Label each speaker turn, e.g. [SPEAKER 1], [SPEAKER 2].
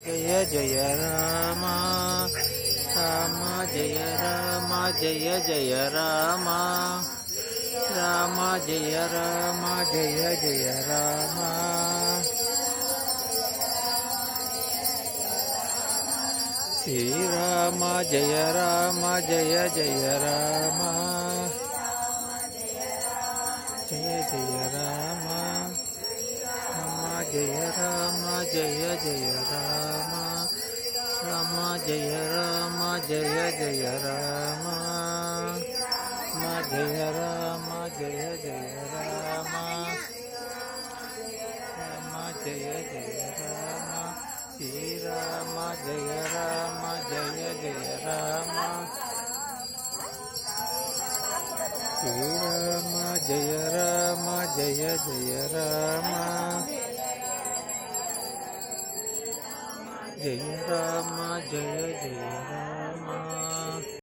[SPEAKER 1] జయ జయ Rama Rama జయ Rama జయ జయ Rama Rama జయ Rama జయ జయ Rama Srirama జయ Rama జయ జయ Rama జయ జయ Rama Rama జయ Rama జయ జయ Rama Rama జయ Rama జయ జయ Rama Rama జయ Rama జయ జయ Rama Rama జయ జయ Rama Srirama జయ Rama జయ జయ Rama Srirama జయ Rama జయ జయ Rama జయ Rama జయ జయ Rama